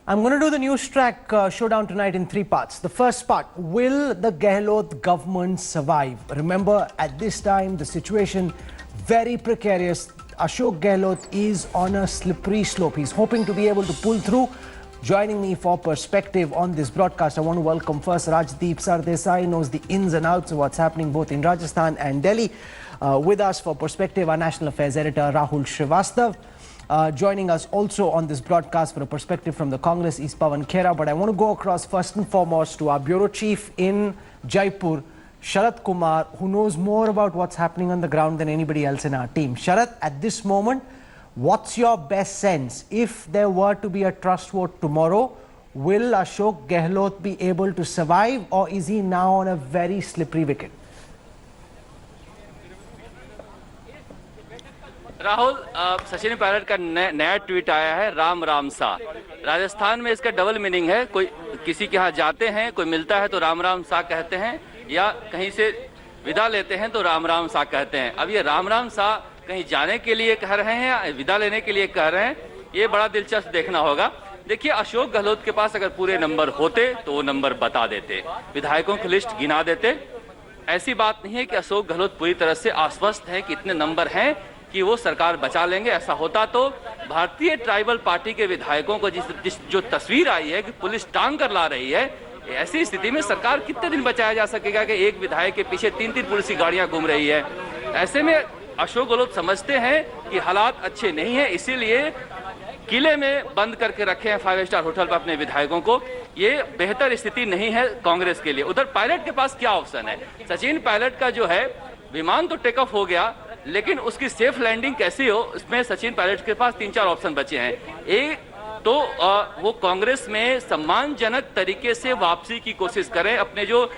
I'm going to do the Newstrack showdown tonight in three parts. The first part, will the Gehlot government survive? Remember, at this time, the situation very precarious. Ashok Gehlot is on a slippery slope. He's hoping to be able to pull through. Joining me for perspective on this broadcast, I want to welcome first Rajdeep Sardesai, knows the ins and outs of what's happening both in Rajasthan and Delhi. With us for perspective, our National Affairs Editor Rahul Srivastav. Joining us also on this broadcast for a perspective from the Congress is Pawan Khera. But I want to go across first and foremost to our bureau chief in Jaipur, Sharat Kumar, who knows more about what's happening on the ground than anybody else in our team. Sharat, at this moment, what's your best sense? If there were to be a trust vote tomorrow, will Ashok Gehlot be able to survive, or is he now on a very slippery wicket? Rahul, Sachin Pilot का नया tweet आया है, राम राम सा। राजस्थान में इसका double meaning है। कोई किसी के यहाँ जाते हैं, कोई मिलता है तो राम राम सा कहते हैं, या कहीं से विदा लेते हैं तो राम राम सा कहते हैं। अब ये राम राम सा कहीं जाने के लिए कह रहे हैं या विदा लेने के लिए कह रहे हैं, ये बड़ा दिलचस्प देखना होगा। देखिए, अशोक गहलोत के पास अगर पूरे नंबर होते तो वो नंबर बता देते, विधायकों की लिस्ट गिना देते। ऐसी बात नहीं है कि अशोक गहलोत पूरी तरह से आश्वस्त है कि इतने नंबर हैं कि वो सरकार बचा लेंगे। ऐसा होता तो भारतीय ट्राइबल पार्टी के विधायकों को जो तस्वीर आई है कि पुलिस टांग कर ला रही है, ऐसी स्थिति में सरकार कितने दिन बचाया जा सकेगा कि एक विधायक के पीछे तीन पुलिस की गाड़ियां घूम रही है। ऐसे में अशोक गहलोत समझते हैं कि हालात अच्छे नहीं है, इसीलिए किले में बंद करके रखे हैं 5 स्टार होटल पर अपने विधायकों को। ये बेहतर स्थिति नहीं है कांग्रेस के लिए। उधर पायलट के पास क्या ऑप्शन है? सचिन पायलट का जो है विमान तो टेक ऑफ हो गया, लेकिन उसकी सेफ लैंडिंग कैसी हो, इसमें सचिन पायलट के पास 3-4 ऑप्शन बचे हैं। एक तो वो कांग्रेस में सम्मानजनक तरीके से वापसी की कोशिश करें। अपने जो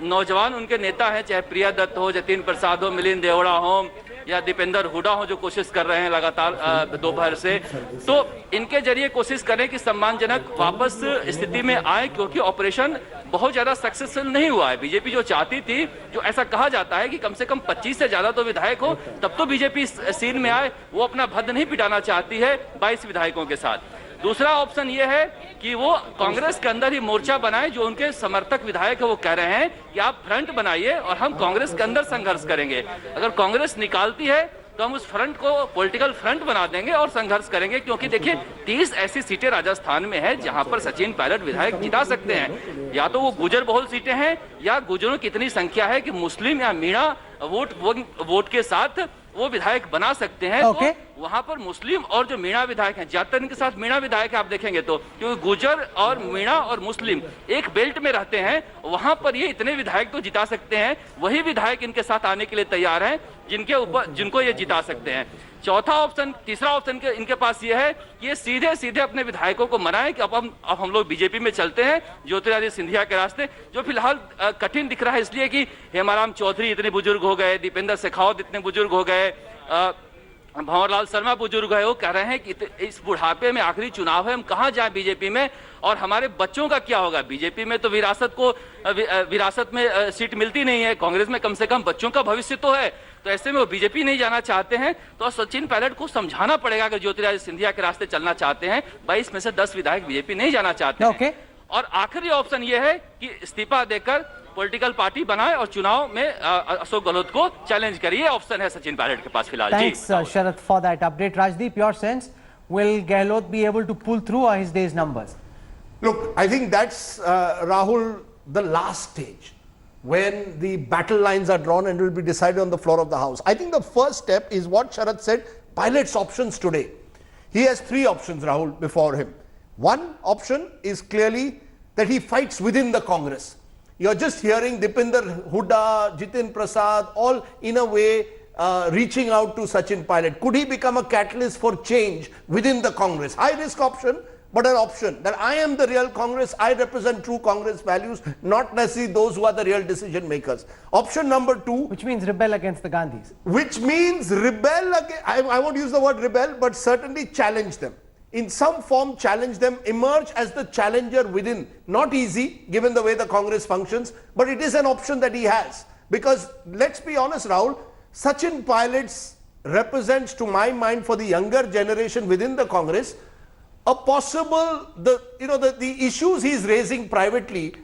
नौजवान उनके नेता हैं, चाहे प्रिया दत्त हो, जतिन प्रसाद हो, मिलिंद देवड़ा हो या दीपेंद्र हुडा हो, जो कोशिश कर रहे हैं लगातार दोपहर से, तो इनके जरिए कोशिश करें कि सम्मानजनक वापस स्थिति में आए, क्योंकि ऑपरेशन बहुत ज्यादा सक्सेसफुल नहीं हुआ है। बीजेपी जो चाहती थी, जो ऐसा कहा जाता है कि कम से कम 25 से ज्यादा तो विधायक हो तब तो बीजेपी सीन में आए, वो अपना भद्द नहीं पिटाना चाहती है 22 विधायकों के साथ। दूसरा ऑप्शन ये है कि वो कांग्रेस के अंदर ही मोर्चा बनाए। जो उनके समर्थक विधायक है वो कह रहे हैं कि आप फ्रंट बनाइए और हम कांग्रेस के अंदर संघर्ष करेंगे। अगर कांग्रेस निकालती है तो हम उस फ्रंट को पॉलिटिकल फ्रंट बना देंगे और संघर्ष करेंगे, क्योंकि देखिए 30 ऐसी सीटें राजस्थान में है जहां पर सचिन पायलट विधायक जिता सकते हैं। या तो वो गुजर बहुल सीटें हैं, या गुजरों की इतनी संख्या है कि मुस्लिम या मीणा वोट के साथ वो विधायक बना सकते हैं। तो वहां पर मुस्लिम और जो मीणा विधायक हैं, ज्यादातर इनके साथ मीणा विधायक आप देखेंगे तो, क्योंकि गुजर और मीणा और मुस्लिम एक बेल्ट में रहते हैं, वहां पर ये इतने विधायक तो जिता सकते हैं। वही विधायक इनके साथ आने के लिए तैयार हैं जिनको ये जिता सकते हैं। तीसरा ऑप्शन इनके पास ये है कि ये सीधे सीधे अपने विधायकों को मनाएं कि अब हम लोग बीजेपी में चलते हैं, ज्योतिरादित्य सिंधिया के रास्ते, जो फिलहाल कठिन दिख रहा है इसलिए कि हेमाराम चौधरी इतने बुजुर्ग हो गए, दीपेंद्र शेखावत इतने बुजुर्ग हो गए, भंवरलाल शर्मा बुजुर्ग है। वो कह रहे हैं कि इस बुढ़ापे में आखिरी चुनाव है, हम कहां जाएं बीजेपी में, और हमारे बच्चों का क्या होगा? बीजेपी में तो विरासत में सीट मिलती नहीं है, कांग्रेस में कम से कम बच्चों का भविष्य तो है। तो ऐसे में वो बीजेपी नहीं जाना चाहते हैं, तो सचिन पायलट को समझाना पड़ेगा अगर ज्योतिरादित्य सिंधिया के रास्ते चलना चाहते हैं। 22 में से 10 विधायक बीजेपी नहीं जाना चाहते हैं। और आखिरी ऑप्शन ये है कि इस्तीफा देकर पॉलिटिकल पार्टी बनाए और चुनाव में अशोक गहलोत को चैलेंज करिए। ऑप्शन है सचिन पायलट के पास फिलहाल। Thanks, Sharat, for that update. Rajdeep, your sense, will Gehlot be able to pull through, or his day's numbers? Look, I think that's Rahul, the last stage when the battle lines are drawn and will be decided on the floor of the house. I think the first step is what Sharat said, Pilot's options today. He has 3 options, Rahul, before him. One option is clearly that he fights within the Congress. You're just hearing Dipender Huda, Jitin Prasad, all in a way reaching out to Sachin Pilot. Could he become a catalyst for change within the Congress? High risk option, but an option that I am the real Congress, I represent true Congress values, not necessarily those who are the real decision makers. Option number 2. Which means rebel against the Gandhis. Which means rebel against, I won't use the word rebel, but certainly challenge them. In some form challenge them, emerge as the challenger within. Not easy given the way the Congress functions, but it is an option that he has. Because let's be honest, Rahul, Sachin Pilot represents, to my mind, for the younger generation within the Congress, a possible, the issues he's raising privately,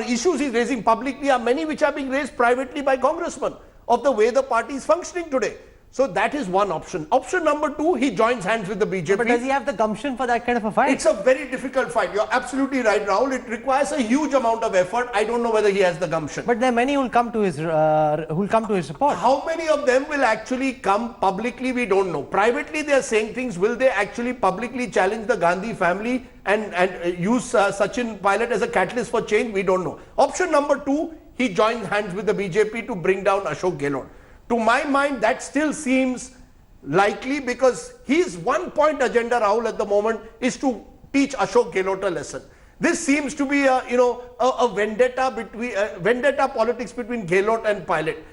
issues he's raising publicly are many which are being raised privately by congressmen of the way the party is functioning today. So that is one option. Option number two, he joins hands with the BJP. But does he have the gumption for that kind of a fight? It's a very difficult fight. You're absolutely right, Rahul. It requires a huge amount of effort. I don't know whether he has the gumption. But there are many who will come to his support. How many of them will actually come publicly? We don't know. Privately, they are saying things. Will they actually publicly challenge the Gandhi family and use Sachin Pilot as a catalyst for change? We don't know. Option number two, he joins hands with the BJP to bring down Ashok Gehlot. To my mind, that still seems likely because his one-point agenda, Rahul, at the moment is to teach Ashok Gehlot a lesson. This seems to be a vendetta politics between Gehlot and Pilot.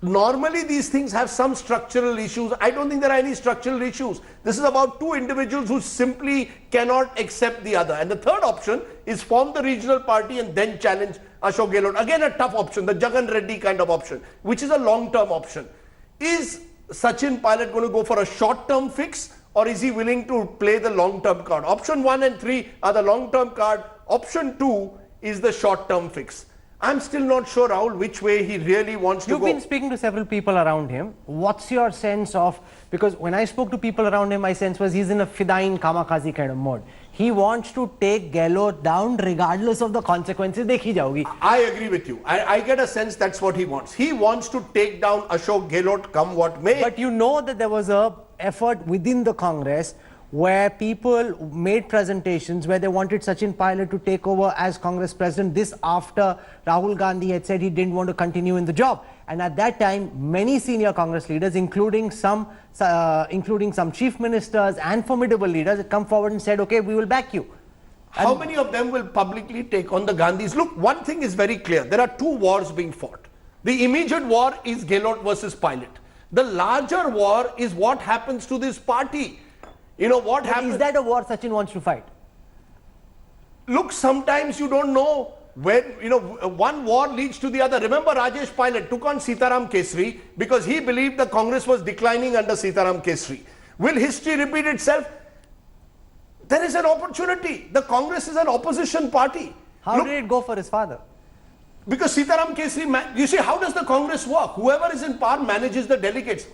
Normally, these things have some structural issues. I don't think there are any structural issues. This is about two individuals who simply cannot accept the other. And the third option is form the regional party and then challenge Ashok Gehlot. Again, a tough option, the Jagan Reddy kind of option, which is a long-term option. Is Sachin Pilot going to go for a short-term fix, or is he willing to play the long-term card? Option 1 and 3 are the long-term card. Option 2 is the short-term fix. I'm still not sure, Rahul, which way he really wants to go. You've been speaking to several people around him. What's your sense of, because when I spoke to people around him, my sense was he's in a Fidain Kamakazi kind of mode. He wants to take Gehlot down regardless of the consequences. Dekhi jaogi. I agree with you. I get a sense that's what he wants. He wants to take down Ashok Gehlot come what may. But you know that there was a effort within the Congress where people made presentations where they wanted Sachin Pilot to take over as Congress president. This after Rahul Gandhi had said he didn't want to continue in the job. And at that time, many senior Congress leaders, including some chief ministers and formidable leaders, had come forward and said, okay, we will back you. How many of them will publicly take on the Gandhis? Look, one thing is very clear. There are two wars being fought. The immediate war is Gehlot versus Pilot. The larger war is what happens to this party. You know what happens? Is that a war Sachin wants to fight? Look, sometimes you don't know when, one war leads to the other. Remember, Rajesh Pilot took on Sitaram Kesri because he believed the Congress was declining under Sitaram Kesri. Will history repeat itself? There is an opportunity. The Congress is an opposition party. How did it go for his father? Because Sitaram Kesri, you see, how does the Congress work? Whoever is in power manages the delegates.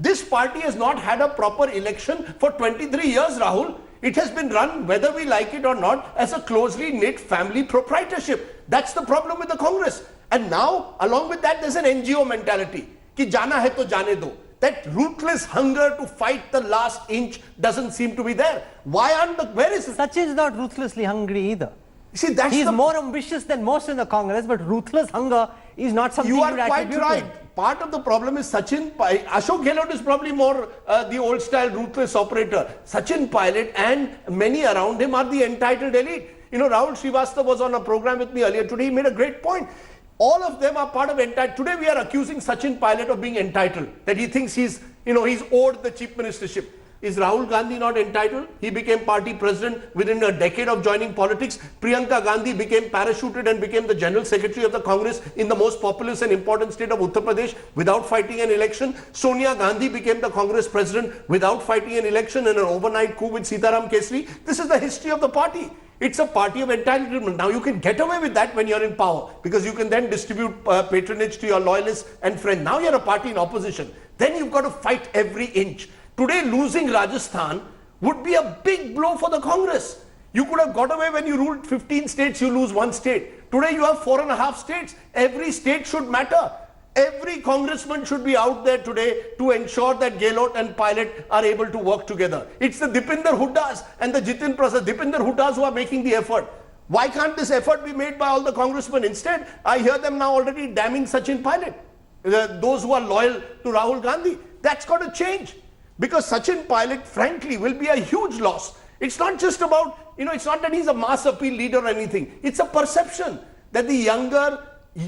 This party has not had a proper election for 23 years, Rahul. It has been run, whether we like it or not, as a closely knit family proprietorship. That's the problem with the Congress. And now, along with that, there's an NGO mentality. Ki jana hai to jane do. That ruthless hunger to fight the last inch doesn't seem to be there. Where is it? Sachin is not ruthlessly hungry either. See, he's more ambitious than most in the Congress, but ruthless hunger is not something you are would quite right. Part of the problem is Ashok Gehlot is probably more the old style ruthless operator. Sachin Pilot and many around him are the entitled elite. Rahul Srivastava was on a program with me earlier today. He made a great point. All of them are part of entitled. Today we are accusing Sachin Pilot of being entitled, that he thinks he's owed the chief ministership. Is Rahul Gandhi not entitled? He became party president within a decade of joining politics. Priyanka Gandhi became parachuted and became the general secretary of the Congress in the most populous and important state of Uttar Pradesh without fighting an election. Sonia Gandhi became the Congress president without fighting an election in an overnight coup with Sitaram Kesri. This is the history of the party. It's a party of entitlement. Now you can get away with that when you're in power because you can then distribute patronage to your loyalists and friends. Now you're a party in opposition. Then you've got to fight every inch. Today, losing Rajasthan would be a big blow for the Congress. You could have got away when you ruled 15 states, you lose one state. Today, you have 4.5 states. Every state should matter. Every congressman should be out there today to ensure that Gehlot and Pilot are able to work together. It's the Dipinder Hoodas and the Jitin Prasad, Dipinder Hoodas who are making the effort. Why can't this effort be made by all the congressmen? Instead, I hear them now already damning Sachin Pilot. Those who are loyal to Rahul Gandhi. That's got to change. Because Sachin Pilot, frankly, will be a huge loss. It's not just about, it's not that he's a mass appeal leader or anything. It's a perception that the younger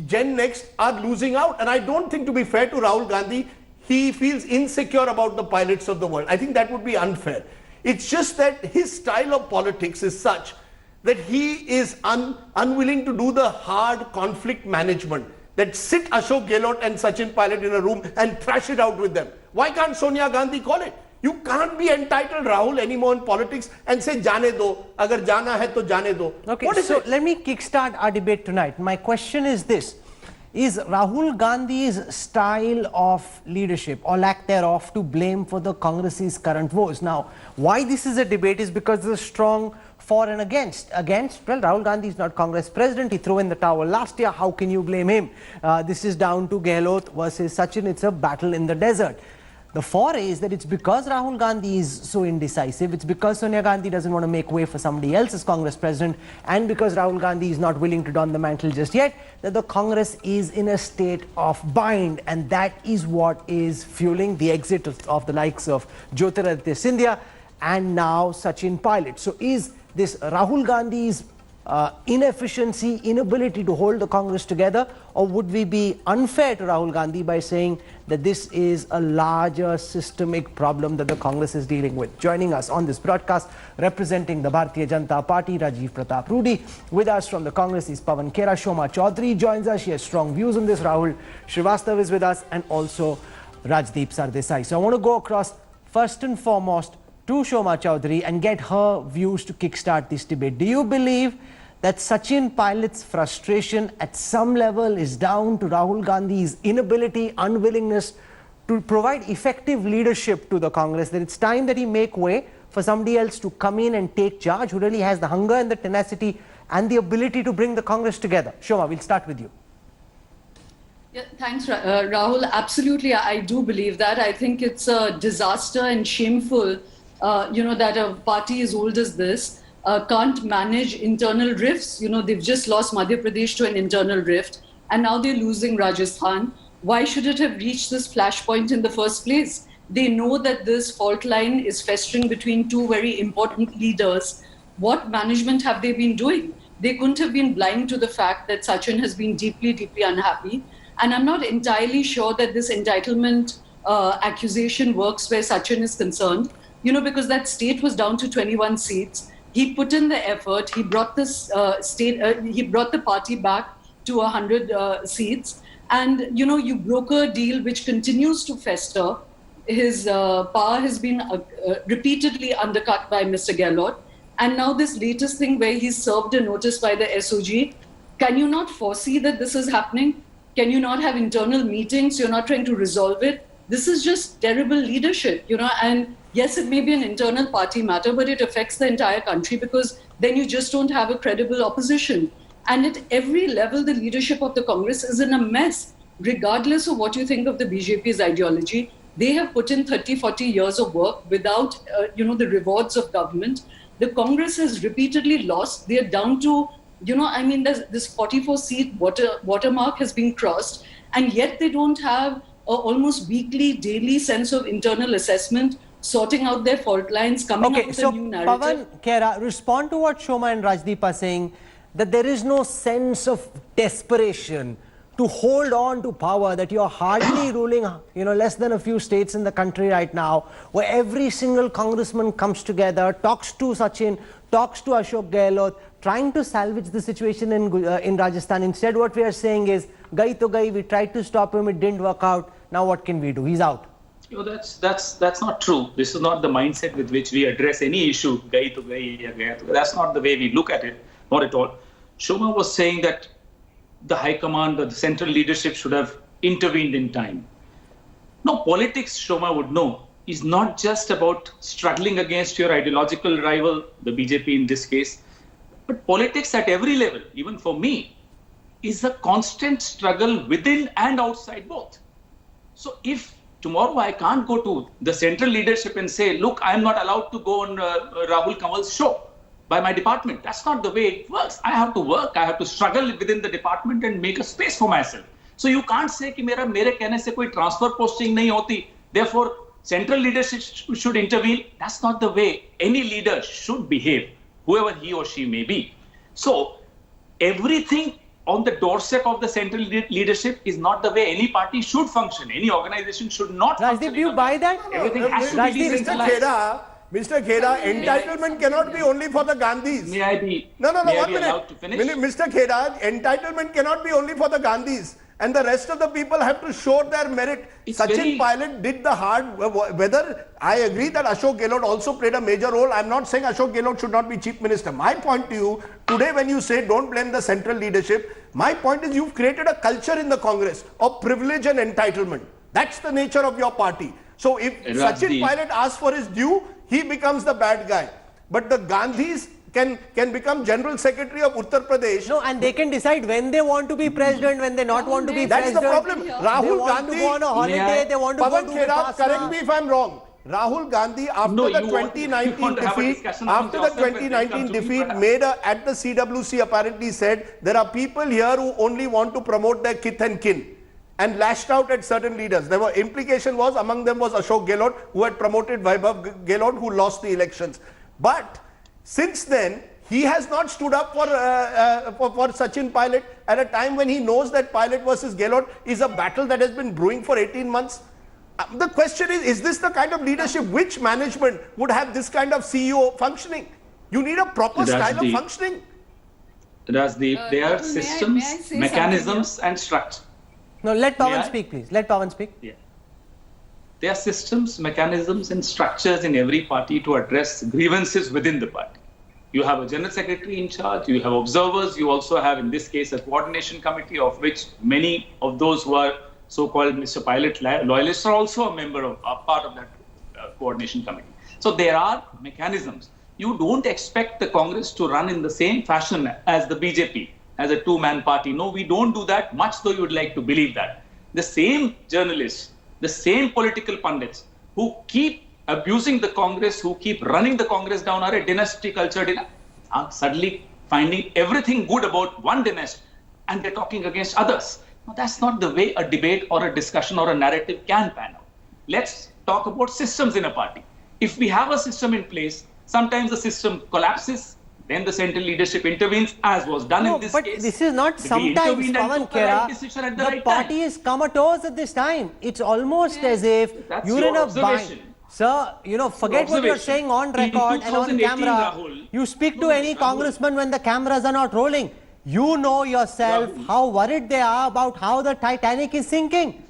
Gen Next are losing out. And I don't think, to be fair to Rahul Gandhi, he feels insecure about the pilots of the world. I think that would be unfair. It's just that his style of politics is such that he is unwilling to do the hard conflict management. That sit Ashok Gehlot and Sachin Pilot in a room and thrash it out with them. Why can't Sonia Gandhi call it? You can't be entitled, Rahul, anymore in politics and say, "Jane do, agar jana hai to jane do." Okay, What is so it? let me kickstart our debate tonight. My question is this. Is Rahul Gandhi's style of leadership or lack thereof to blame for the Congress's current woes? Now, why this is a debate is because there's a strong for and against. Against, well, Rahul Gandhi is not Congress president. He threw in the towel last year. How can you blame him? This is down to Gehlot versus Sachin. It's a battle in the desert. The for is that it's because Rahul Gandhi is so indecisive, it's because Sonia Gandhi doesn't want to make way for somebody else as Congress president, and because Rahul Gandhi is not willing to don the mantle just yet, that the Congress is in a state of bind, and that is what is fueling the exit of the likes of Jyotiraditya Scindia and now Sachin Pilot. So is this Rahul Gandhi's inefficiency, inability to hold the Congress together, or would we be unfair to Rahul Gandhi by saying that this is a larger systemic problem that the Congress is dealing with? Joining us on this broadcast, representing the Bharatiya Janata Party, Rajiv Pratap Rudy. With us from the Congress is Pawan Khera. Shoma Chaudhary joins us. She has strong views on this. Rahul Srivastav is with us, and also Rajdeep Sardesai. So I want to go across first and foremost to Shoma Chaudhary and get her views to kickstart this debate. Do you believe that Sachin Pilot's frustration at some level is down to Rahul Gandhi's inability, unwillingness to provide effective leadership to the Congress, that it's time that he make way for somebody else to come in and take charge, who really has the hunger and the tenacity and the ability to bring the Congress together? Shoma, we'll start with you. Yeah, thanks, Rahul. Absolutely, I do believe that. I think it's a disaster and shameful, that a party as old as this can't manage internal rifts. They've just lost Madhya Pradesh to an internal rift, and now they're losing Rajasthan. Why should it have reached this flashpoint in the first place? They know that this fault line is festering between two very important leaders. What management have they been doing? They couldn't have been blind to the fact that Sachin has been deeply, deeply unhappy. And I'm not entirely sure that this entitlement accusation works where Sachin is concerned, because that state was down to 21 seats. He put in the effort. He brought this he brought the party back to 100 seats. And, you broker a deal which continues to fester. His power has been repeatedly undercut by Mr. Gehlot. And now this latest thing where he's served a notice by the SOG. Can you not foresee that this is happening? Can you not have internal meetings? You're not trying to resolve it. This is just terrible leadership, and yes, it may be an internal party matter, but it affects the entire country, because then you just don't have a credible opposition. And at every level, the leadership of the Congress is in a mess, regardless of what you think of the BJP's ideology. They have put in 30, 40 years of work without, the rewards of government. The Congress has repeatedly lost. They're down to, this 44-seat watermark has been crossed, and yet they don't have almost weekly, daily sense of internal assessment, sorting out their fault lines, coming up with a new narrative. Pawan Khera, respond to what Shoma and Rajdeep are saying, that there is no sense of desperation to hold on to power, that you're hardly ruling, less than a few states in the country right now, where every single congressman comes together, talks to Sachin, talks to Ashok Gehlot, trying to salvage the situation in Rajasthan. Instead, what we are saying is, gai to gai, we tried to stop him, it didn't work out. Now what can we do? He's out. That's not true. This is not the mindset with which we address any issue. Gai to gai. That's not the way we look at it. Not at all. Shoma was saying that the high command or the central leadership should have intervened in time. No, politics, Shoma would know, is not just about struggling against your ideological rival, the BJP in this case, but politics at every level, even for me, is a constant struggle within and outside both. So if tomorrow I can't go to the central leadership and say, look, I'm not allowed to go on Rahul Kanwal's show by my department. That's not the way it works. I have to work. I have to struggle within the department and make a space for myself. So you can't say कि मेरे कहने से कोई transfer posting नहीं होती. Therefore, central leadership should intervene. That's not the way any leader should behave, whoever he or she may be. So everything on the doorstep of the central leadership is not the way any party should function. Any organization should not function. Rajdeep, do you buy that? Everything has to be decentralized. Mr. Khera, entitlement cannot be only for the Gandhis. May I be No, may I 1 be minute. allowed to finish? Mr. Khera, entitlement cannot be only for the Gandhis. and the rest of the people have to show their merit. Sachin Pilot did the hard, whether I agree that Ashok Gehlot also played a major role. I'm not saying Ashok Gehlot should not be chief minister. My point to you, today when you say don't blame the central leadership, my point is you've created a culture in the Congress of privilege and entitlement. That's the nature of your party. So if Sachin Pilot asks for his due, he becomes the bad guy. But the Gandhis can become General Secretary of Uttar Pradesh. No, and they can decide when they want to be president, when they not want to be That's president. the problem. Rahul Gandhi, to go on a holiday, they want to Pawan go to Khera, Vipassana. correct me if I'm wrong. Rahul Gandhi, after the 2019 defeat, made at the CWC apparently said there are people here who only want to promote their kith and kin, and lashed out at certain leaders. There were implication was among them was Ashok Gehlot, who had promoted Vaibhav Gehlot, who lost the elections. But since then, he has not stood up for Sachin Pilot at a time when he knows that Pilot versus Gehlot is a battle that has been brewing for 18 months. The question is this the kind of leadership? Which management would have this kind of CEO functioning? You need a proper style of functioning. There are systems, mechanisms and structure. No, let Pawan speak, please. Let Pawan speak. Yeah. There are systems, mechanisms and structures in every party to address grievances within the party. You have a general secretary in charge, you have observers, you also have in this case a coordination committee, of which many of those who are so-called Mr. Pilot loyalists are also a part of that coordination committee. So there are mechanisms. You don't expect the Congress to run in the same fashion as the BJP, as a two-man party. No, we don't do that, much though you would like to believe that. The same journalists, the same political pundits who keep abusing the Congress, who keep running the Congress down, are a dynasty culture, are suddenly finding everything good about one dynasty and they're talking against others. Now, that's not the way a debate or a discussion or a narrative can pan out. Let's talk about systems in a party. If we have a system in place, sometimes the system collapses, then the central leadership intervenes, as was done in this case. But this is not sometimes, Pawan Khera. The party is comatose at this time. It's almost as if you're in a bind. Sir, forget what you're saying on record and on camera. Rahul, you speak to any congressman when the cameras are not rolling. You know yourself how worried they are about how the Titanic is sinking.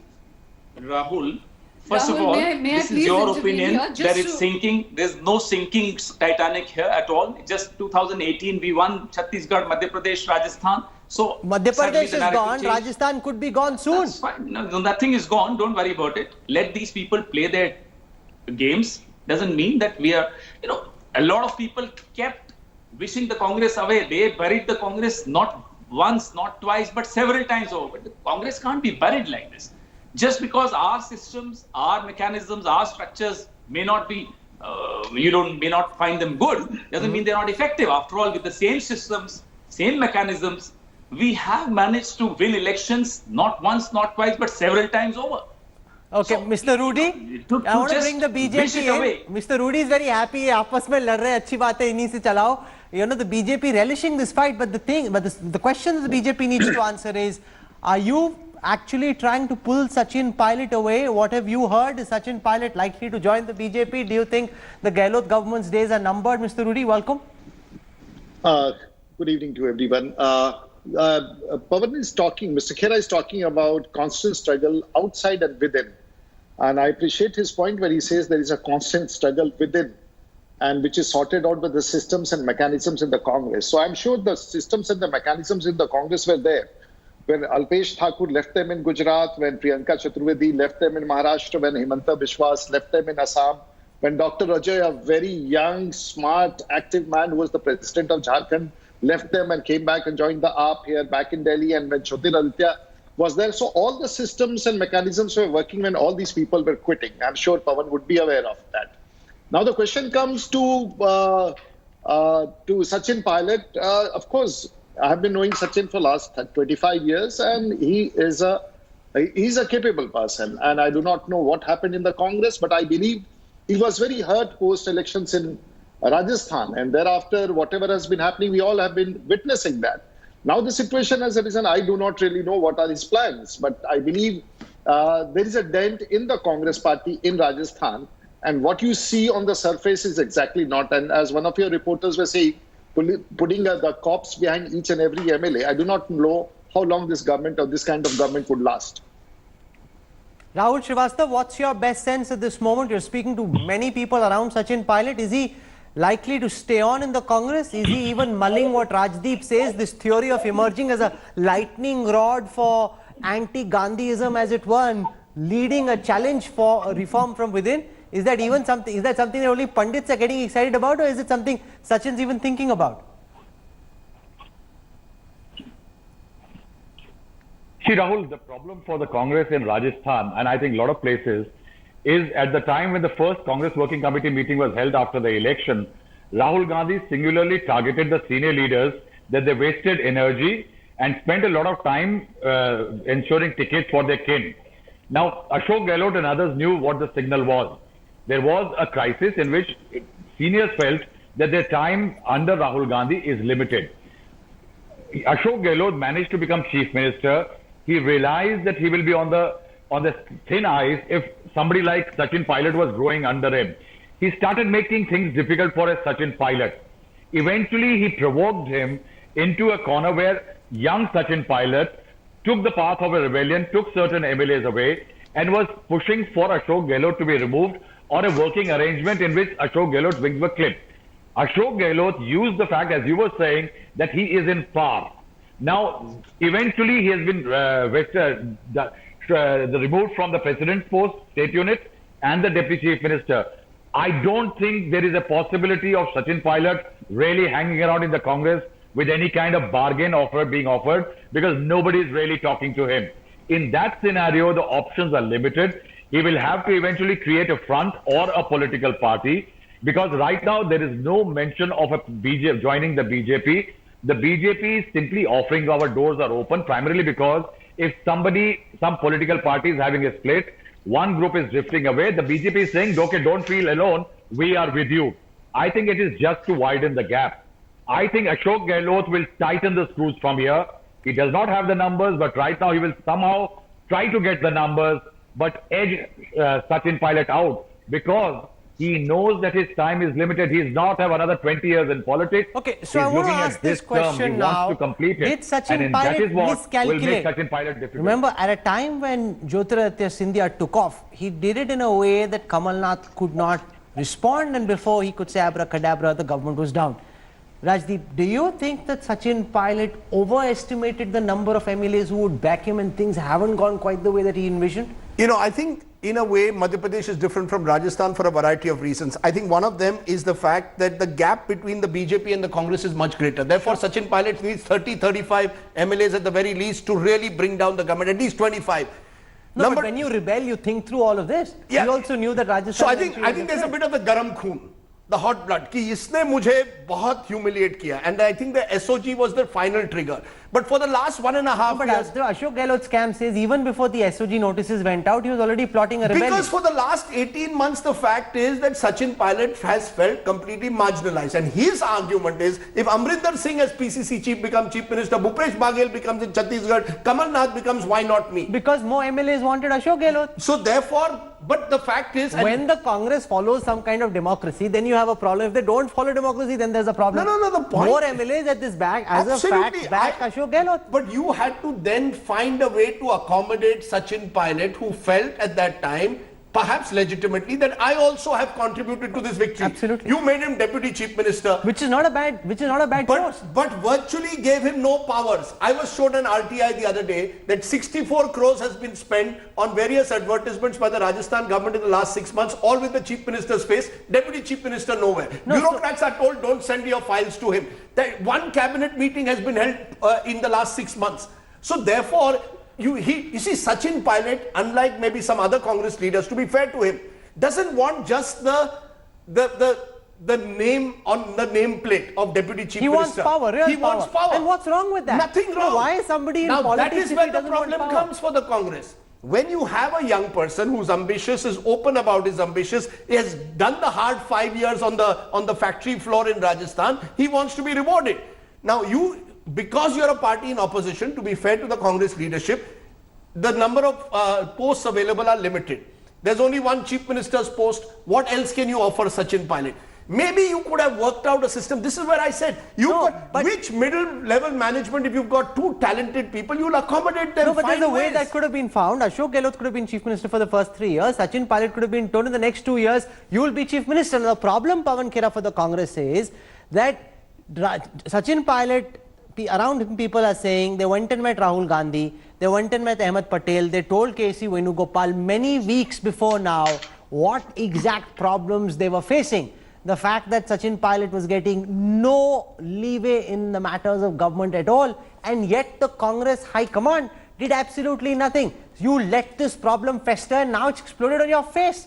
Rahul, first of all, this is your opinion that it's sinking. There's no sinking Titanic here at all. Just 2018, we won Chhattisgarh, Madhya Pradesh, Rajasthan. So Madhya Pradesh is gone. Rajasthan could be gone soon. That's fine. No, nothing is gone. Don't worry about it. Let these people play their games. Doesn't mean that we are, a lot of people kept wishing the Congress away. They buried the Congress not once, not twice, but several times over. But the Congress can't be buried like this. Just because our systems, our mechanisms, our structures may not be, may not find them good, doesn't mean they're not effective. After all, with the same systems, same mechanisms, we have managed to win elections not once, not twice, but several times over. Okay, so, Mr. Rudy, I want to bring the BJP in. Mr. Rudy is very happy. आपस में लड़ रहे हैं, अच्छी बात है, इन्हीं से चलाओ. The BJP relishing this fight, but the question that the BJP needs to answer is: are you actually trying to pull Sachin Pilot away? What have you heard? Is Sachin Pilot likely to join the BJP? Do you think the Gehlot government's days are numbered? Mr. Rudy, welcome. Good evening to everyone. Pawan is talking, Mr. Khera is talking about constant struggle outside and within. And I appreciate his point where he says there is a constant struggle within, and which is sorted out by the systems and mechanisms in the Congress. So I'm sure the systems and the mechanisms in the Congress were there. When Alpesh Thakur left them in Gujarat, when Priyanka Chaturvedi left them in Maharashtra, when Himanta Bishwas left them in Assam, when Dr. Ajay, a very young, smart, active man who was the president of Jharkhand, left them and came back and joined the AAP here back in Delhi, and when Jyotiraditya was there. So all the systems and mechanisms were working when all these people were quitting. I'm sure Pawan would be aware of that. Now the question comes to Sachin Pilot. Of course, I have been knowing Sachin for last 25 years, and he's a capable person. And I do not know what happened in the Congress, but I believe he was very hurt post-elections in Rajasthan, and thereafter whatever has been happening, we all have been witnessing that. Now the situation has arisen. I do not really know what are his plans, but I believe there is a dent in the Congress party in Rajasthan, and what you see on the surface is exactly not. And as one of your reporters were saying, putting the cops behind each and every MLA, I do not know how long this government or this kind of government would last. Rahul Srivastav, what's your best sense at this moment? You're speaking to many people around Sachin Pilot. Is he likely to stay on in the Congress? Is he even mulling what Rajdeep says, this theory of emerging as a lightning rod for anti-Gandhiism, as it were, and leading a challenge for a reform from within? Is that even something? Is that something that only pundits are getting excited about, or is it something Sachin's even thinking about? See, Rahul, the problem for the Congress in Rajasthan, and I think a lot of places, is at the time when the first Congress Working Committee meeting was held after the election, Rahul Gandhi singularly targeted the senior leaders that they wasted energy and spent a lot of time ensuring tickets for their kin. Now, Ashok Gehlot and others knew what the signal was. There was a crisis in which seniors felt that their time under Rahul Gandhi is limited. Ashok Gehlot managed to become chief minister. He realized that he will be on the thin ice if somebody like Sachin Pilot was growing under him. He started making things difficult for a Sachin Pilot. Eventually, he provoked him into a corner where young Sachin Pilot took the path of a rebellion, took certain MLAs away, and was pushing for Ashok Gehlot to be removed or a working arrangement in which Ashok Gehlot's wings were clipped. Ashok Gehlot used the fact, as you were saying, that he is in power. Now, eventually, he has been removed from the president's post, state unit, and the deputy chief minister. I don't think there is a possibility of Sachin Pilot really hanging around in the Congress with any kind of bargain offer being offered, because nobody is really talking to him. In that scenario, the options are limited. He will have to eventually create a front or a political party, because right now there is no mention of joining the BJP. The BJP is simply offering our doors are open, primarily because if some political party is having a split, one group is drifting away, the BJP is saying, okay, don't feel alone, we are with you. I think it is just to widen the gap. I think Ashok Gehlot will tighten the screws from here. He does not have the numbers, but right now he will somehow try to get the numbers, but edge Sachin Pilot out, because he knows that his time is limited. He does not have another 20 years in politics. Okay, so I want to ask this question now. He wants to complete it. Did Sachin Pilot miscalculate? Will make Sachin Pilot difficult. Remember, at a time when Jyotiraditya Scindia took off, he did it in a way that Kamal Nath could not respond, and before he could say abracadabra, the government was down. Rajdeep, do you think that Sachin Pilot overestimated the number of MLAs who would back him and things haven't gone quite the way that he envisioned? You know, I think in a way Madhya Pradesh is different from Rajasthan for a variety of reasons. I think one of them is the fact that the gap between the BJP and the Congress is much greater. Therefore, Sachin Pilot needs 30-35 MLAs at the very least to really bring down the government, at least 25. No, but when you rebel, you think through all of this. Yeah. You also knew that Rajasthan... So I think there's a bit of the garam khoon, the hot blood, कि इसने मुझे बहुत humiliate किया, and I think the SOG was the final trigger. But for the last 1.5 years... But the Ashok Gehlot scam says even before the SOG notices went out, he was already plotting a rebellion. Because for the last 18 months, the fact is that Sachin Pilot has felt completely marginalized. And his argument is, if Amrinder Singh as PCC chief becomes chief minister, Bhupesh Baghel becomes in Chhattisgarh, Kamal Nath becomes, why not me? Because more MLAs wanted Ashok Gehlot. So therefore, but the fact is... When the Congress follows some kind of democracy, then you have a problem. If they don't follow democracy, then there's a problem. No, the point... More MLAs at this back, as Absolutely. a fact, back Ashok Gehlot. But you had to then find a way to accommodate Sachin Pilot, who felt at that time, perhaps legitimately, that I also have contributed to this victory. Absolutely. You made him deputy chief minister. Which is not a bad post. But virtually gave him no powers. I was showed an RTI the other day that 64 crores has been spent on various advertisements by the Rajasthan government in the last 6 months, all with the chief minister's face, deputy chief minister nowhere. Bureaucrats are told don't send your files to him. That one cabinet meeting has been held in the last 6 months. So therefore, you see, Sachin Pilot, unlike maybe some other Congress leaders, to be fair to him, doesn't want just the name on the nameplate of deputy chief minister. He wants power, real He wants power. And what's wrong with that? Nothing wrong. Why is somebody in now, politics that is if where he the doesn't want problem power? comes for the Congress. When you have a young person who's ambitious, is open about his ambitions, he has done the hard 5 years on the factory floor in Rajasthan, he wants to be rewarded. Now because you're a party in opposition, to be fair to the Congress leadership, the number of posts available are limited. There's only one chief minister's post. What else can you offer Sachin Pilot? maybe you could have worked out a system. This is where I said, which middle level management, if you've got two talented people, you'll accommodate them. No, but there's a way ways. that could have been found. Ashok Gehlot could have been Chief Minister for the first 3 years. Sachin Pilot could have been told in the next 2 years, you will be Chief Minister. And the problem, Pawan Khera, for the Congress is that Sachin Pilot, around him people are saying they went and met Rahul Gandhi, they went and met Ahmed Patel, they told KC Venugopal many weeks before now what exact problems they were facing. The fact that Sachin Pilot was getting no leeway in the matters of government at all, and yet the Congress High Command did absolutely nothing. You let this problem fester and now it's exploded on your face.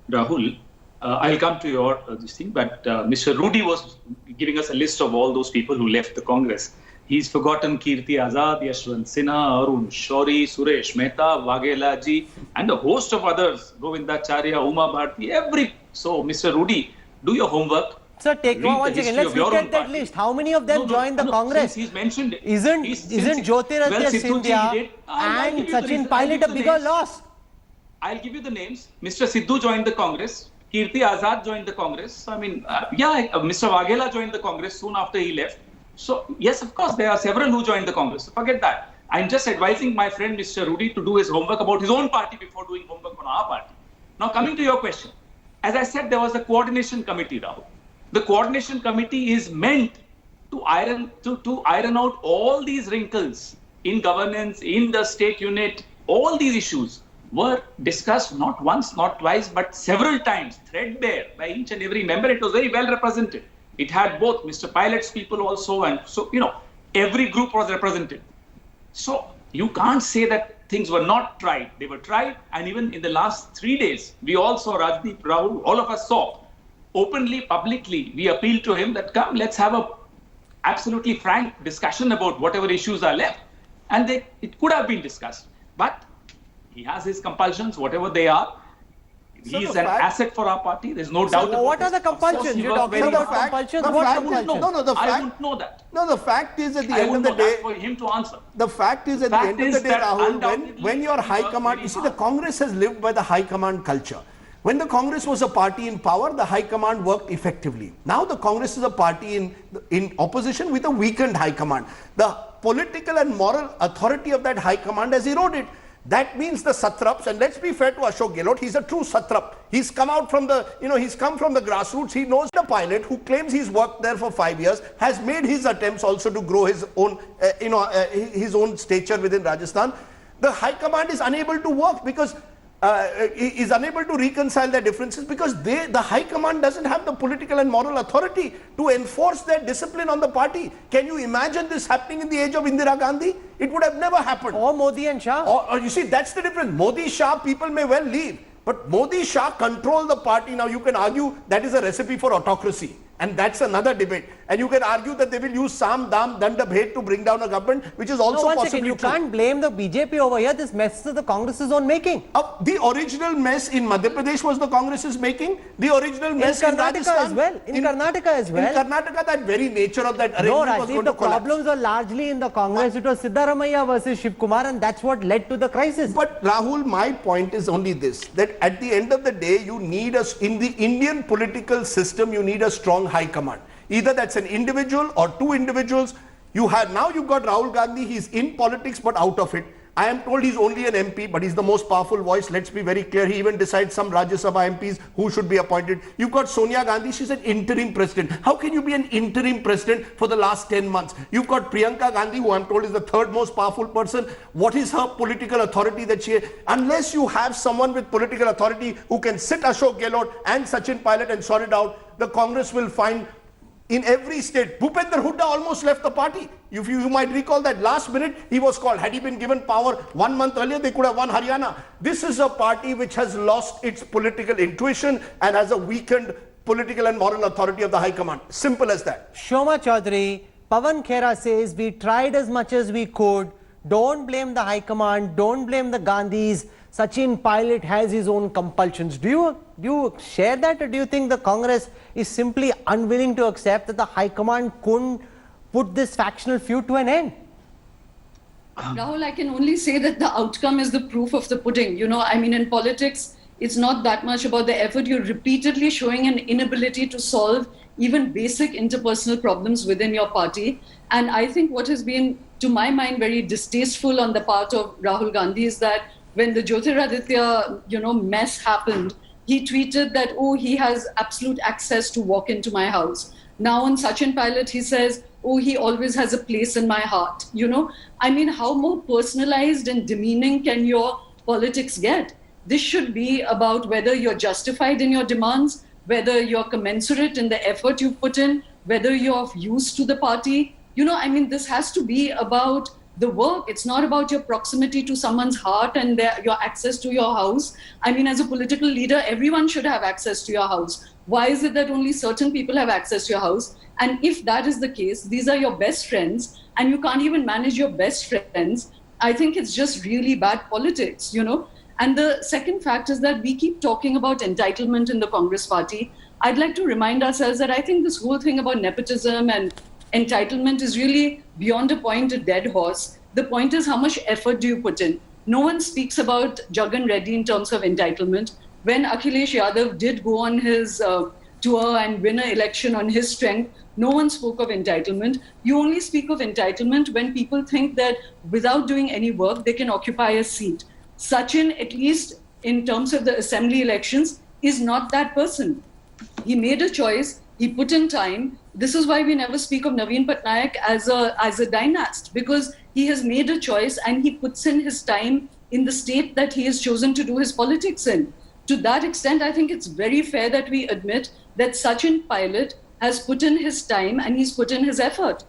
Rahul, I'll come to your this thing, but Mr. Rudy was giving us a list of all those people who left the Congress. He's forgotten Kirti Azad, Yashwant Sinha, Arun Shourie, Suresh Mehta, Waghela ji, and a host of others, Govindacharya, Uma Bharti, So, Mr. Rudy, do your homework. Sir, take one second. Let's look at that list. How many of them joined the Congress? He's mentioned it. Isn't Jyotiraditya Scindia and Sachin Pilot a bigger loss? I'll give you the names. Mr. Sidhu joined the Congress. Kirti Azad joined the Congress. I mean, Mr. Waghela joined the Congress soon after he left. So, yes, of course, there are several who joined the Congress. So forget that. I'm just advising my friend Mr. Rudy to do his homework about his own party before doing homework on our party. Now, coming to your question. As I said, there was a coordination committee, Rahul. The coordination committee is meant to iron out all these wrinkles in governance, in the state unit. All these issues were discussed not once, not twice, but several times, threadbare by each and every member. It was very well represented. It had both Mr. Pilot's people also, and so, every group was represented. So you can't say that things were not tried. They were tried, and even in the last 3 days, we all saw Rajdeep, Rahul, all of us saw, openly, publicly, we appealed to him that come, let's have a absolutely frank discussion about whatever issues are left. And it could have been discussed. But he has his compulsions, whatever they are. He is an asset for our party. There's no doubt about it. What are the compulsions? You're talking about compulsions? What compulsions? I wouldn't know that. No, the fact is at the end of the day, for him to answer. The fact is at the end of the day, Rahul, when your high command, you see, the Congress has lived by the high command culture. When the Congress was a party in power, the high command worked effectively. Now the Congress is a party in opposition with a weakened high command. The political and moral authority of that high command has eroded. That means the satraps, and let's be fair to Ashok Gehlot, he's a true satrap. He's come out from the, he's come from the grassroots. He knows the Pilot, who claims he's worked there for 5 years, has made his attempts also to grow his own, his own stature within Rajasthan. The high command is unable to work because is unable to reconcile their differences because the high command doesn't have the political and moral authority to enforce their discipline on the party. Can you imagine this happening in the age of Indira Gandhi? It would have never happened. Or Modi and Shah. Or you see, that's the difference. Modi, Shah, people may well leave. But Modi, Shah control the party. Now you can argue that is a recipe for autocracy. And that's another debate. And you can argue that they will use Sam, Dam, Danda, Bhed to bring down a government, which is also possibly You can't blame the BJP over here. This mess is the Congress's own making. The original mess in Madhya Pradesh was the Congress's making. The original mess in Karnataka as well. In Karnataka as well. In Karnataka, that very nature of that arrangement was going to collapse. The problems were largely in the Congress. It was Siddaramaiah versus Shiv Kumar, and that's what led to the crisis. But Rahul, my point is only this, that at the end of the day, you need in the Indian political system, you need a strong high command. Either that's an individual or two individuals. You've got Rahul Gandhi, he's in politics but out of it. I am told he's only an MP, but he's the most powerful voice. Let's be very clear. He even decides some Rajya Sabha MPs who should be appointed. You've got Sonia Gandhi. She's an interim president. How can you be an interim president for the last 10 months? You've got Priyanka Gandhi, who I'm told is the third most powerful person. What is her political authority that she... Unless you have someone with political authority who can sit Ashok Gehlot and Sachin Pilot and sort it out, the Congress will find... In every state, Bhupender Hooda almost left the party. You might recall that last minute he was called. Had he been given power 1 month earlier, they could have won Haryana. This is a party which has lost its political intuition and has a weakened political and moral authority of the High Command. Simple as that. Shoma Chaudhary, Pawan Khera says we tried as much as we could. Don't blame the High Command. Don't blame the Gandhis. Sachin Pilot has his own compulsions. Do you share that, or do you think the Congress is simply unwilling to accept that the High Command couldn't put this factional feud to an end? Rahul, I can only say that the outcome is the proof of the pudding. In politics, It's not that much about the effort. You're repeatedly showing an inability to solve even basic interpersonal problems within your party. And I think what has been, to my mind, very distasteful on the part of Rahul Gandhi is that when the Jyotiraditya, mess happened, he tweeted that, oh, he has absolute access to walk into my house. Now on Sachin Pilot, he says, oh, he always has a place in my heart. I mean, how more personalized and demeaning can your politics get? This should be about whether you're justified in your demands, whether you're commensurate in the effort you put in, whether you're of use to the party. This has to be about the work. It's not about your proximity to someone's heart and your access to your house. As a political leader, everyone should have access to your house. Why is it that only certain people have access to your house? And if that is the case, these are your best friends, and you can't even manage your best friends. I think it's just really bad politics, And the second fact is that we keep talking about entitlement in the Congress party. I'd like to remind ourselves that I think this whole thing about nepotism and entitlement is really beyond a point, a dead horse. The point is, how much effort do you put in? No one speaks about Jagan Reddy in terms of entitlement. When Akhilesh Yadav did go on his tour and win an election on his strength, no one spoke of entitlement. You only speak of entitlement when people think that without doing any work, they can occupy a seat. Sachin, at least in terms of the assembly elections, is not that person. He made a choice. He put in time. This is why we never speak of Naveen Patnaik as a dynast, because he has made a choice and he puts in his time in the state that he has chosen to do his politics in. To that extent, I think it's very fair that we admit that Sachin Pilot has put in his time and he's put in his effort.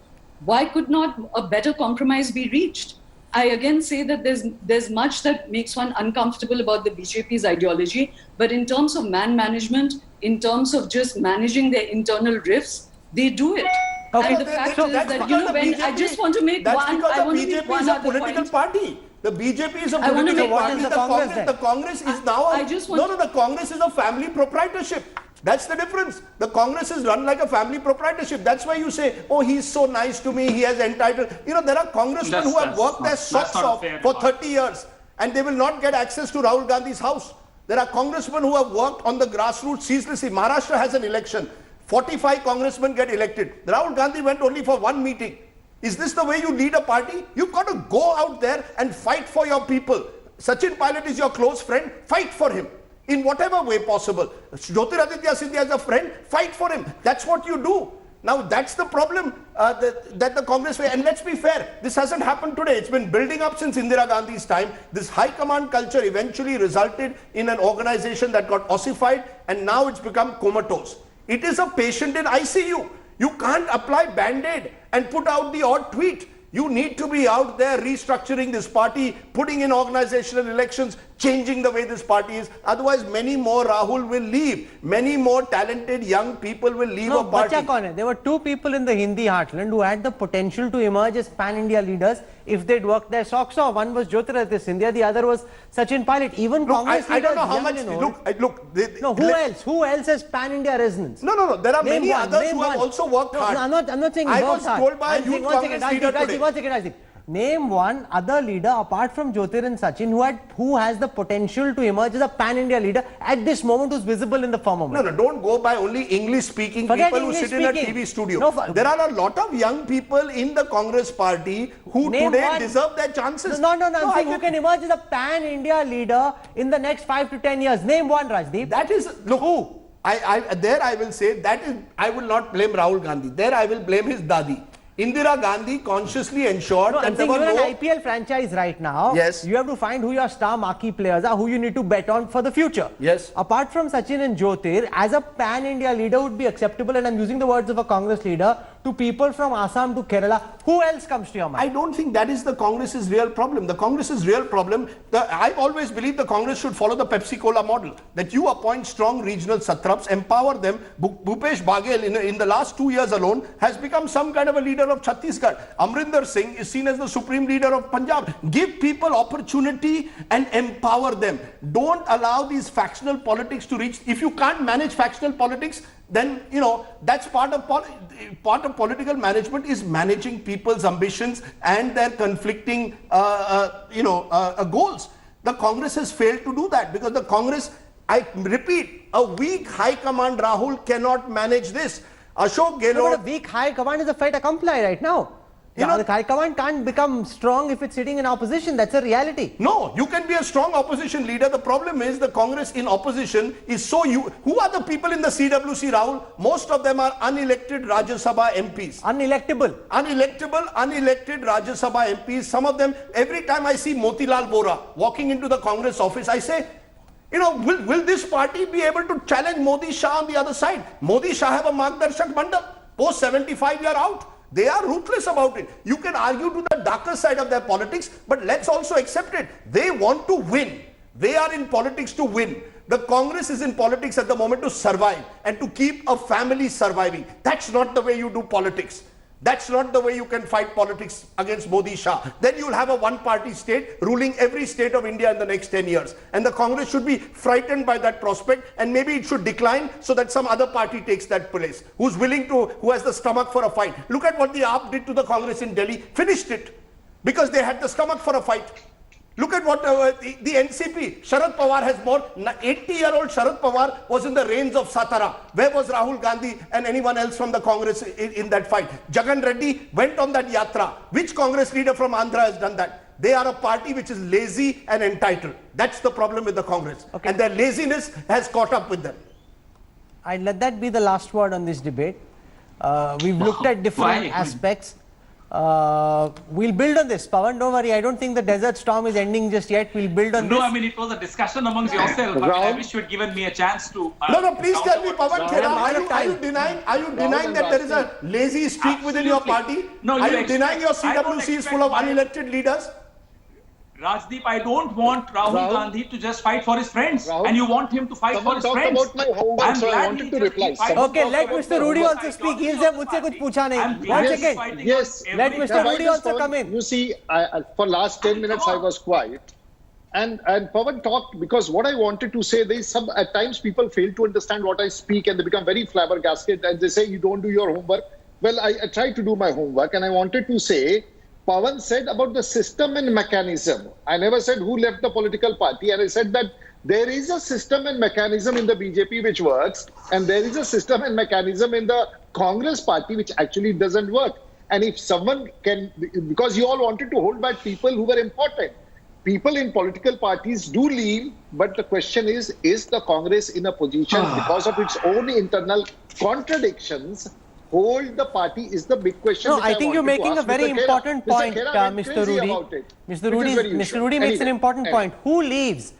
Why could not a better compromise be reached? I again say that there's much that makes one uncomfortable about the BJP's ideology, but in terms of man management, in terms of just managing their internal rifts, they do it. Okay. And the fact is that, I just want to make that's one, because I want the to make BJP one is a other political point. party. The BJP is a I want to political make- party. What is the Congress then? The Congress is now I just want- the Congress is a family proprietorship. That's the difference. The Congress is run like a family proprietorship. That's why you say, oh, he's so nice to me, he has entitled. There are congressmen who have worked their socks off for 30 years and they will not get access to Rahul Gandhi's house. There are congressmen who have worked on the grassroots ceaselessly. Maharashtra has an election. 45 congressmen get elected. Rahul Gandhi went only for one meeting. Is this the way you lead a party? You've got to go out there and fight for your people. Sachin Pilot is your close friend. Fight for him in whatever way possible. Jyotiraditya Scindia is a friend. Fight for him. That's what you do. Now that's the problem that the Congress way. And let's be fair, this hasn't happened today. It's been building up since Indira Gandhi's time. This high command culture eventually resulted in an organization that got ossified, and now it's become comatose. It is a patient in ICU. You can't apply Band-Aid and put out the odd tweet. You need to be out there restructuring this party, putting in organizational elections, changing the way this party is. Otherwise, many more Rahul will leave. Many more talented young people will leave a party. Bacha kaun hai? There were two people in the Hindi heartland who had the potential to emerge as pan-India leaders if they'd worked their socks off. One was Jyotiraditya Scindia, the other was Sachin Pilot. Even Congress I don't know leaders, how much. young and old. Who else has pan-India resonance? No. There are Name many one, others name who have one. also worked hard. No, I'm not saying I worked was hard. told by a I'm saying youth one Congress second, leader today. One second. Name one other leader apart from Jyotir and Sachin who has the potential to emerge as a pan-India leader at this moment, who's visible in the firmament. No, don't go by only English-speaking Forget people who sit in a English-speaking. TV studio. No, there are a lot of young people in the Congress party who Name today one. deserve their chances. No, I'm saying who can emerge as a pan-India leader in the next 5 to 10 years. Name one, Rajdeep. That is, look, who? I will say, that is, I will not blame Rahul Gandhi. There I will blame his Dadi. Indira Gandhi consciously ensured that I'm there saying were you're no... an IPL franchise right now. Yes. You have to find who your star marquee players are, who you need to bet on for the future. Yes. Apart from Sachin and Jyotir, as a pan-India leader would be acceptable, and I'm using the words of a Congress leader, to people from Assam to Kerala. Who else comes to your mind? I don't think that is the Congress's real problem. The Congress's real problem, I've always believed the Congress should follow the Pepsi-Cola model. That you appoint strong regional satraps, empower them. Bhupesh Baghel in the last 2 years alone has become some kind of a leader of Chhattisgarh. Amrinder Singh is seen as the supreme leader of Punjab. Give people opportunity and empower them. Don't allow these factional politics to reach. If you can't manage factional politics, then that's part of political management is managing people's ambitions and their conflicting goals. The Congress has failed to do that because the Congress I repeat, a weak high command, Rahul, cannot manage this. Ashok Gehlot... No, but a weak high command is a fait accompli right now. You know, the high command can't become strong if it's sitting in opposition. That's a reality. No, you can be a strong opposition leader. The problem is the Congress in opposition is so... Who are the people in the CWC, Rahul? Most of them are unelected Rajya Sabha MPs. Unelectable. Unelected Rajya Sabha MPs. Some of them, every time I see Motilal Vora walking into the Congress office, I say, you know, will this party be able to challenge Modi Shah on the other side? Modi Shah have a Margdarshak Mandap. Post 75, you are out. They are ruthless about it. You can argue to the darker side of their politics, but let's also accept it. They want to win. They are in politics to win. The Congress is in politics at the moment to survive and to keep a family surviving. That's not the way you do politics. That's not the way you can fight politics against Modi Shah. Then you'll have a one-party state ruling every state of India in the next 10 years. And the Congress should be frightened by that prospect, and maybe it should decline so that some other party takes that place, who has the stomach for a fight. Look at what the AAP did to the Congress in Delhi, finished it, because they had the stomach for a fight. Look at what the NCP, Sharad Pawar has more. 80-year-old Sharad Pawar was in the reigns of Satara. Where was Rahul Gandhi and anyone else from the Congress in that fight? Jagan Reddy went on that yatra. Which Congress leader from Andhra has done that? They are a party which is lazy and entitled. That's the problem with the Congress. Okay. And their laziness has caught up with them. I'd let that be the last word on this debate. We've looked at different aspects. We'll build on this. Pawan, don't worry. I don't think the desert storm is ending just yet. We'll build on this. No, I mean, it was a discussion amongst yourself. But I wish you had given me a chance to... No, please tell me, Pawan Khera, are you denying that there is a lazy streak within your party? No, are you denying your CWC is full of unelected leaders? Rajdeep, I don't want Rahul Gandhi to just fight for his friends. And you want him to fight for his friends. About my homework, so I wanted to reply. Okay, let Mr. Rudy also speak. He'll say, "Mujhse kuch pucha nahi." 1 second. Yes. Let Mr. Rudy also come in. You see, for last 10 minutes I was quiet. And Pawan talked, because what I wanted to say, at times people fail to understand what I speak and they become very flabbergasted and they say, you don't do your homework. Well, I tried to do my homework, and I wanted to say, Pawan said about the system and mechanism. I never said who left the political party, and I said that there is a system and mechanism in the BJP which works, and there is a system and mechanism in the Congress party which actually doesn't work. And if someone can, because you all wanted to hold back people who were important. People in political parties do leave, but the question is the Congress in a position, because of its own internal contradictions, hold the party is the big question. No, I think you're making a very important point, Mr. Rudy. Mr. Rudy makes an important point. Who leaves?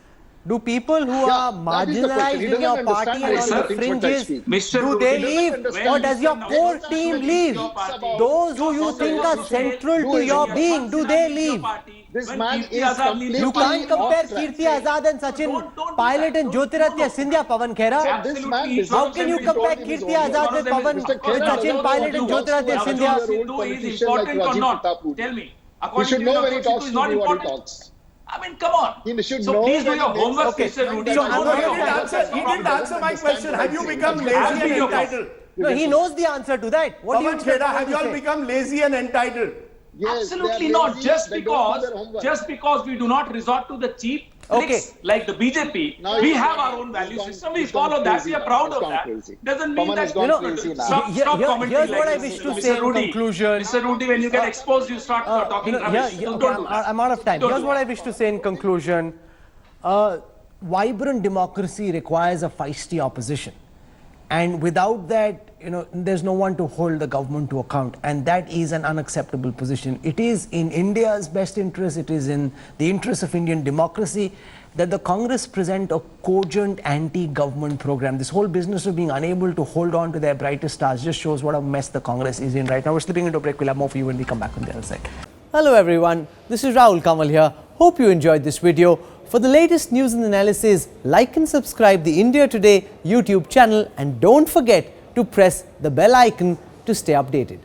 Do people who are marginalized in your party and on the fringes, do they leave? Or does your core team leave? Those who you think are central to your being, do they leave? This man is completely... You can't compare Kirti Azad and Sachin Pilot and Jyotiraditya Scindia, Pawan Khera. How can you compare Kirti Azad with Sachin Pilot and Jyotiraditya Scindia? Is important or not? Tell me. He should know when he talks to me what he talks. I mean, come on. He should so know please do your homework, Mr. Rudy. So he didn't answer my question. Have you become lazy and entitled? No, he knows the answer to that. What do you expect? Have you all become lazy and entitled? Yes, absolutely not. Just because we do not resort to the cheap tricks like the BJP, we have our own value system. We follow that. We are proud of that. Doesn't mean that stop commenting. Here's what I wish to say in conclusion. Mr. Rudy, when you get exposed, you start talking rubbish. I'm out of time. Here's what I wish to say in conclusion. Vibrant democracy requires a feisty opposition. And without that, there's no one to hold the government to account, and that is an unacceptable position. It is in India's best interest, it is in the interest of Indian democracy that the Congress present a cogent anti-government program. This whole business of being unable to hold on to their brightest stars just shows what a mess the Congress is in right now. We're slipping into a break. We'll have more for you when we come back on the other side. Hello everyone, this is Rahul Kanwal here. Hope you enjoyed this video. For the latest news and analysis, like and subscribe the India Today YouTube channel, and don't forget to press the bell icon to stay updated.